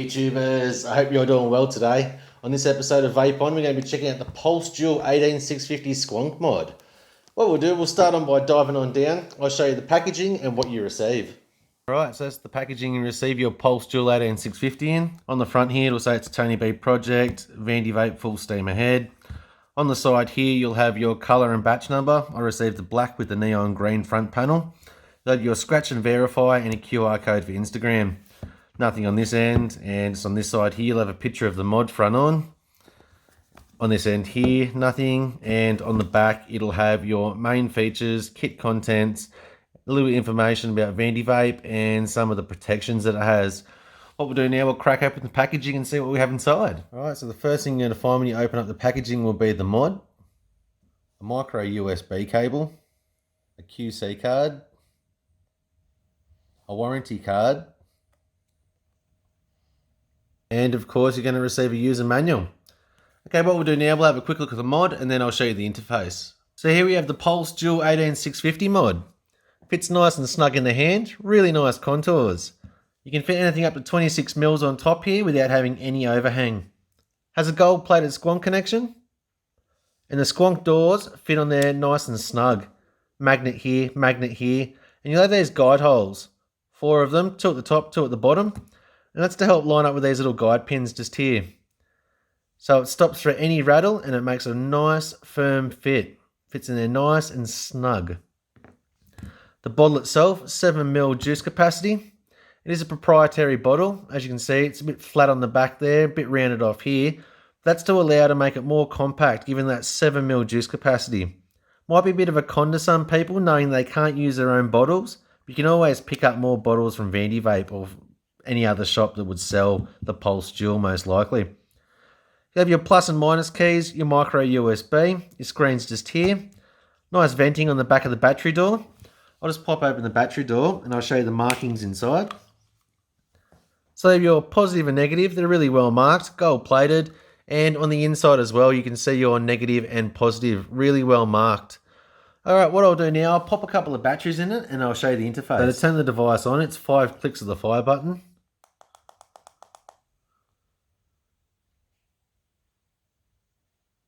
YouTubers, I hope you're doing well today. On this episode of Vape On, we're going to be checking out the Pulse Dual 18650 Squonk mod. What we'll do, we'll start on by diving on down. I'll show you the packaging and what you receive. Alright, so that's the packaging you receive your Pulse Dual 18650 in. On the front here, it'll say it's a Tony B project, Vandy Vape full steam ahead. On the side here, you'll have your colour and batch number. I received the black with the neon green front panel. You'll have your scratch and verify and a QR code for Instagram. Nothing on this end, and it's on this side here, you'll have a picture of the mod front on. On this end here, nothing, and on the back, it'll have your main features, kit contents, a little information about Vandy Vape, and some of the protections that it has. What we'll do now, we'll crack open the packaging and see what we have inside. Alright, so the first thing you're going to find when you open up the packaging will be the mod, a micro USB cable, a QC card, a warranty card, and of course, you're going to receive a user manual. Okay, what we'll do now, we'll have a quick look at the mod and then I'll show you the interface. So here we have the Pulse Dual 18650 mod. Fits nice and snug in the hand, really nice contours. You can fit anything up to 26 mils on top here without having any overhang. Has a gold plated squonk connection. And the squonk doors fit on there nice and snug. Magnet here, and you'll have these guide holes. 4 of them, 2 at the top, 2 at the bottom. And that's to help line up with these little guide pins just here. So it stops for any rattle and it makes a nice firm fit. Fits in there nice and snug. The bottle itself, 7ml juice capacity. It is a proprietary bottle. As you can see, it's a bit flat on the back there, a bit rounded off here. That's to allow to make it more compact, given that 7ml juice capacity. Might be a bit of a con to some people, knowing they can't use their own bottles. But you can always pick up more bottles from Vandy Vape or any other shop that would sell the Pulse Dual, most likely. You have your plus and minus keys, your micro USB, your screen's just here. Nice venting on the back of the battery door. I'll just pop open the battery door and I'll show you the markings inside. So your positive and negative, they're really well marked, gold plated, and on the inside as well, you can see your negative and positive, really well marked. Alright, what I'll do now, I'll pop a couple of batteries in it and I'll show you the interface. So to turn the device on, it's 5 clicks of the fire button.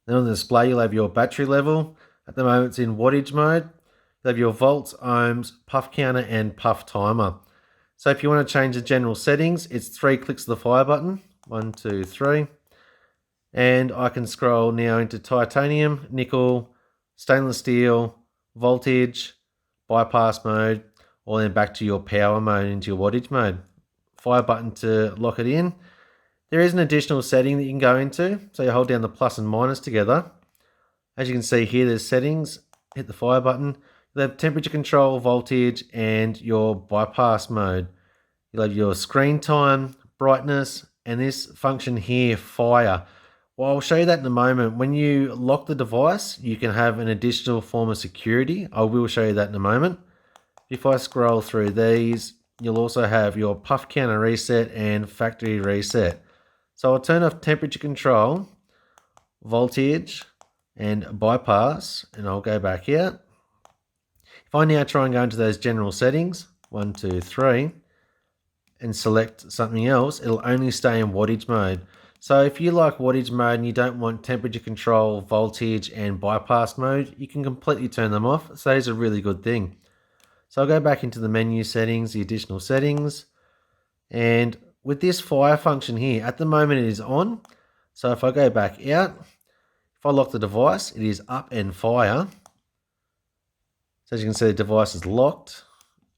Then on the display, you'll have your battery level. At the moment, it's in wattage mode. You'll have your volts, ohms, puff counter, and puff timer. So if you want to change the general settings, it's 3 clicks of the fire button. 1, 2, 3. And I can scroll now into titanium, nickel, stainless steel, voltage, bypass mode, or then back to your power mode into your wattage mode. Fire button to lock it in. There is an additional setting that you can go into. So you hold down the plus and minus together. As you can see here, there's settings. Hit the fire button. You'll have temperature control, voltage, and your bypass mode. You'll have your screen time, brightness, and this function here, fire. Well, I'll show you that in a moment. When you lock the device, you can have an additional form of security. I will show you that in a moment. If I scroll through these, you'll also have your puff counter reset and factory reset. So I'll turn off temperature control, voltage, and bypass, and I'll go back out. If I now try and go into those general settings, 1, 2, 3, and select something else, it'll only stay in wattage mode. So if you like wattage mode and you don't want temperature control, voltage, and bypass mode, you can completely turn them off. So that is a really good thing. So I'll go back into the menu settings, the additional settings, and with this fire function here, at the moment it is on. So if I go back out, if I lock the device, it is up and fire. So as you can see, the device is locked.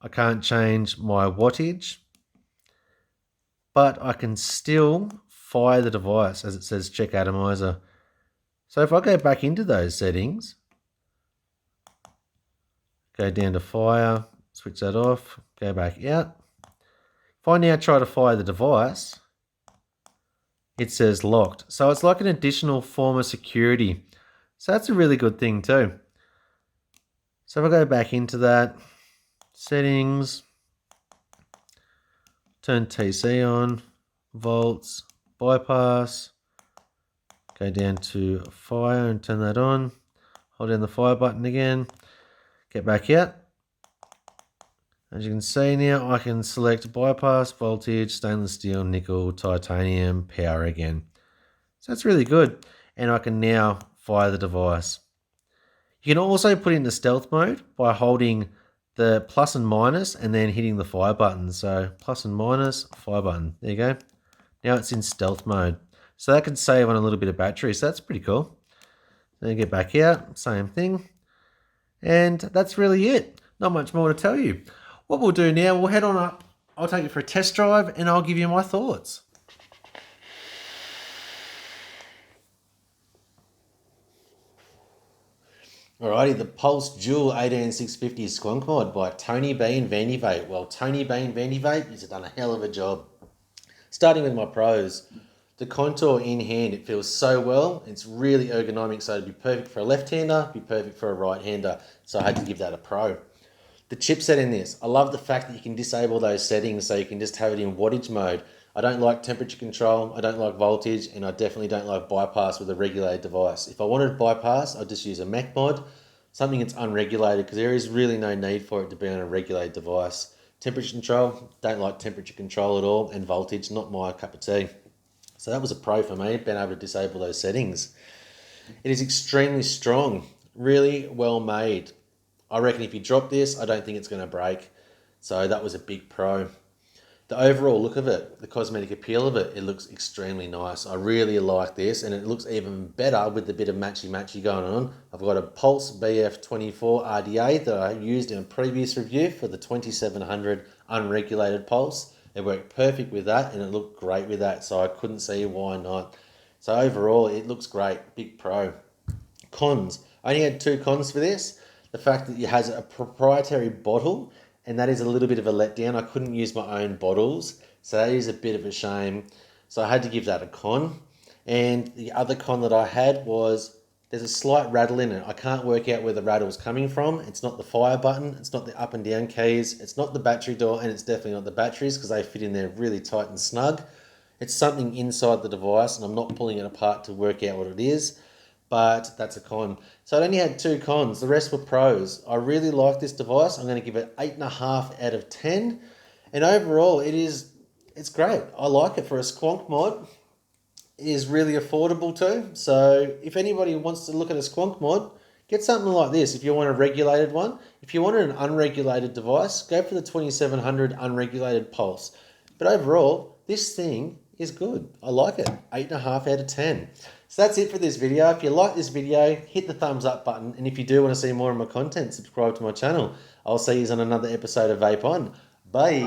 I can't change my wattage, but I can still fire the device as it says check atomizer. So if I go back into those settings, go down to fire, switch that off, go back out. If I now try to fire the device, it says locked. So it's like an additional form of security. So that's a really good thing too. So if I go back into that, settings, turn TC on, volts, bypass, go down to fire and turn that on, hold down the fire button again, get back out. As you can see now, I can select bypass, voltage, stainless steel, nickel, titanium, power again. So that's really good. And I can now fire the device. You can also put it into stealth mode by holding the plus and minus and then hitting the fire button. So plus and minus, fire button. There you go. Now it's in stealth mode. So that can save on a little bit of battery. So that's pretty cool. Then get back out, same thing. And that's really it. Not much more to tell you. What we'll do now, we'll head on up. I'll take it for a test drive and I'll give you my thoughts. Alrighty, the Pulse Dual 18650 Squonk Mod by Tony B and Vandy Vape. Well, Tony B and Vandy Vape has done a hell of a job. Starting with my pros, the contour in hand, it feels so well. It's really ergonomic, so it'd be perfect for a left-hander, be perfect for a right-hander. So I had to give that a pro. The chipset in this, I love the fact that you can disable those settings so you can just have it in wattage mode. I don't like temperature control, I don't like voltage, and I definitely don't like bypass with a regulated device. If I wanted bypass, I'd just use a Mac mod, something that's unregulated, because there is really no need for it to be on a regulated device. Temperature control, don't like temperature control at all, and voltage, not my cup of tea. So that was a pro for me, being able to disable those settings. It is extremely strong, really well made. I reckon if you drop this, I don't think it's going to break. So that was a big pro. The overall look of it, the cosmetic appeal of it, it looks extremely nice. I really like this, and it looks even better with the bit of matchy-matchy going on. I've got a Pulse BF24 RDA that I used in a previous review for the 2700 unregulated Pulse. It worked perfect with that, and it looked great with that, so I couldn't see why not. So overall, it looks great, big pro. Cons. I only had 2 cons for this. The fact that it has a proprietary bottle, and that is a little bit of a letdown. I couldn't use my own bottles, so that is a bit of a shame. So I had to give that a con. And the other con that I had was there's a slight rattle in it. I can't work out where the rattle's coming from. It's not the fire button, it's not the up and down keys, it's not the battery door, and it's definitely not the batteries because they fit in there really tight and snug. It's something inside the device, and I'm not pulling it apart to work out what it is. But that's a con. So I only had 2 cons. The rest were pros. I really like this device. I'm going to give it 8.5 out of 10. And overall, it's great. I like it for a Squonk mod. It is really affordable too. So if anybody wants to look at a Squonk mod, get something like this. If you want a regulated one, if you wanted an unregulated device, go for the 2700 unregulated Pulse. But overall, this thing is good. I like it. 8.5 out of 10. So that's it for this video. If you like this video, hit the thumbs up button. And if you do want to see more of my content, subscribe to my channel. I'll see you on another episode of Vape On. Bye.